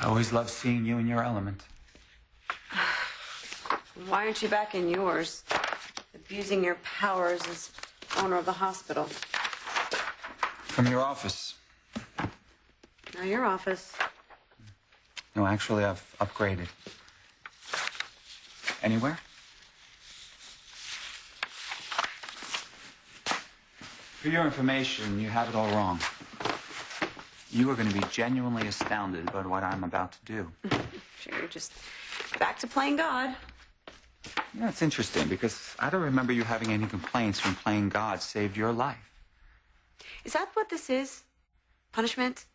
I always love seeing you in your element. Why aren't you back in yours? Abusing your powers as owner of the hospital. From your office. Now your office. No, actually, I've upgraded. Anywhere? For your information, you have it all wrong. You are going to be genuinely astounded by what I'm about to do. Sure, you're just back to playing God. Yeah, it's interesting because I don't remember you having any complaints when playing God saved your life. Is that what this is? Punishment?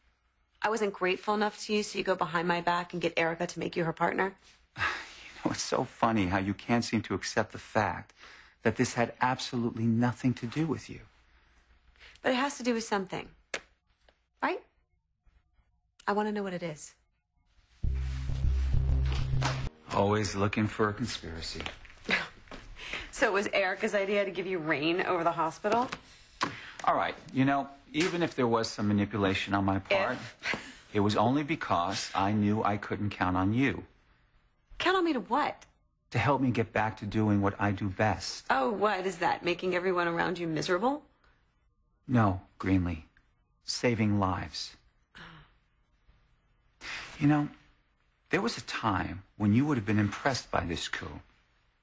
I wasn't grateful enough to you, so you go behind my back and get Erica to make you her partner? You know, it's so funny how you can't seem to accept the fact that this had absolutely nothing to do with you. But it has to do with something, right? I want to know what it is. Always looking for a conspiracy. So it was Erica's idea to give you reign over the hospital? All right, you know, even if there was some manipulation on my part, it was only because I knew I couldn't count on you. Count on me to what? To help me get back to doing what I do best. Oh, what is that? Making everyone around you miserable? No, Greenlee. Saving lives. You know, there was a time when you would have been impressed by this coup.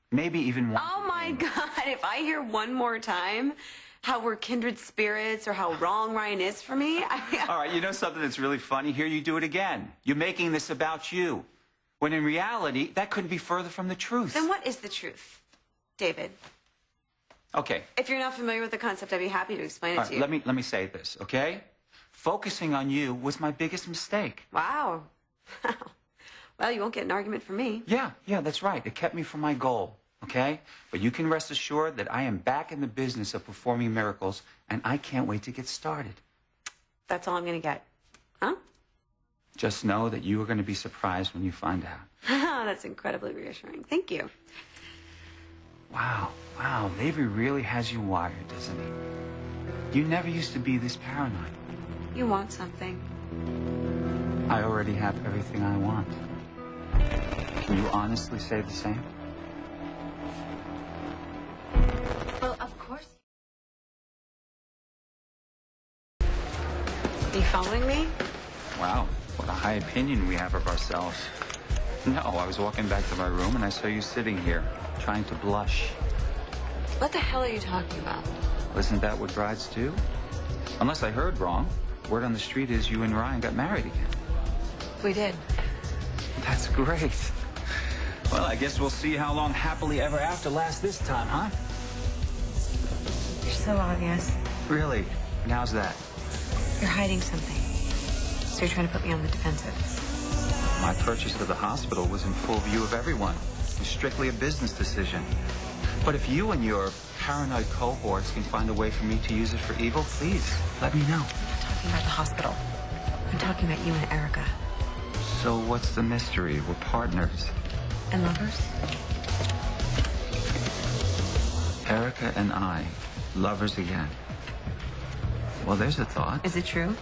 Maybe even one. Oh, my God. If I hear one more time how we're kindred spirits or how wrong Ryan is for me, All right, you know something that's really funny? Here you do it again. You're making this about you. When in reality, that couldn't be further from the truth. Then what is the truth, David? Okay. If you're not familiar with the concept, I'd be happy to explain it to you. Let me say this, okay? Focusing on you was my biggest mistake. Wow. Well, you won't get an argument from me. Yeah, that's right. It kept me from my goal, okay? But you can rest assured that I am back in the business of performing miracles, and I can't wait to get started. That's all I'm going to get. Huh? Just know that you are going to be surprised when you find out. That's incredibly reassuring. Thank you. Wow, Levy really has you wired, doesn't he? You never used to be this paranoid. You want something. I already have everything I want. Can you honestly say the same? Well, of course. Are you following me? Wow, what a high opinion we have of ourselves. No, I was walking back to my room and I saw you sitting here, trying to blush. What the hell are you talking about? Isn't that what brides do? Unless I heard wrong, word on the street is you and Ryan got married again. We did. That's great. Well, I guess we'll see how long happily ever after lasts this time, huh? You're so obvious. Really? And how's that? You're hiding something. So you're trying to put me on the defensive. My purchase of the hospital was in full view of everyone. It was strictly a business decision. But if you and your paranoid cohorts can find a way for me to use it for evil, please, let me know. I'm not talking about the hospital. I'm talking about you and Erica. So what's the mystery? We're partners. And lovers? Erica and I, lovers again. Well, there's a thought. Is it true?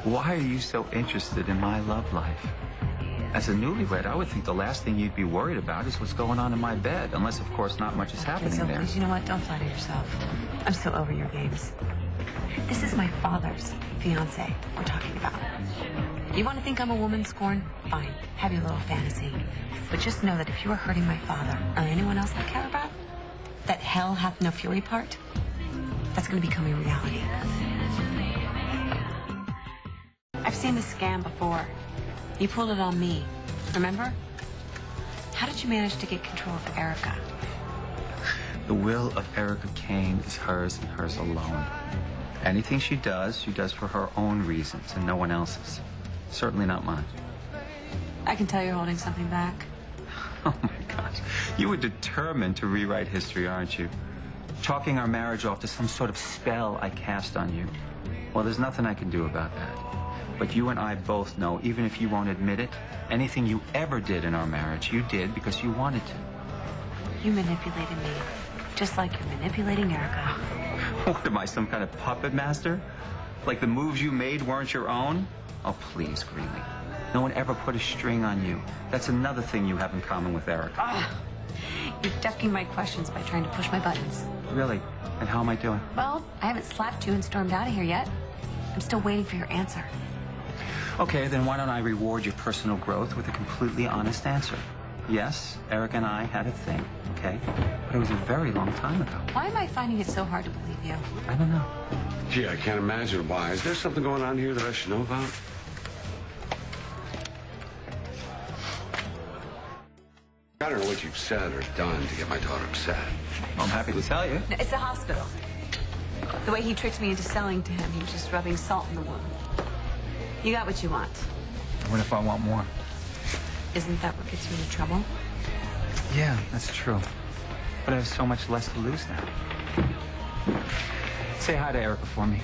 Why are you so interested in my love life? As a newlywed, I would think the last thing you'd be worried about is what's going on in my bed, unless, of course, not much is happening there. Please, you know what? Don't flatter yourself. I'm so over your games. This is my father's fiancé we're talking about. You want to think I'm a woman scorned? Fine. Have your little fantasy. But just know that if you are hurting my father or anyone else I care about, that hell hath no fury part, that's going to become a reality. I've seen this scam before. You pulled it on me, remember? How did you manage to get control of Erica? The will of Erica Kane is hers and hers alone. Anything she does for her own reasons and no one else's. Certainly not mine. I can tell you're holding something back. Oh my gosh. You were determined to rewrite history, aren't you? Chalking our marriage off to some sort of spell I cast on you. Well, there's nothing I can do about that. But you and I both know, even if you won't admit it, anything you ever did in our marriage, you did because you wanted to. You manipulated me, just like you're manipulating Erica. What, am I some kind of puppet master? Like the moves you made weren't your own? Oh, please, Greelee. No one ever put a string on you. That's another thing you have in common with Eric. You're ducking my questions by trying to push my buttons. Really? And how am I doing? Well, I haven't slapped you and stormed out of here yet. I'm still waiting for your answer. Okay, then why don't I reward your personal growth with a completely honest answer? Yes, Eric and I had a thing, okay? But it was a very long time ago. Why am I finding it so hard to believe you? I don't know. Gee, I can't imagine why. Is there something going on here that I should know about? I don't know what you've said or done to get my daughter upset. I'm happy to tell you. It's the hospital. The way he tricked me into selling to him, he was just rubbing salt in the wound. You got what you want. What if I want more? Isn't that what gets you into trouble? Yeah, that's true. But I have so much less to lose now. Say hi to Erica for me.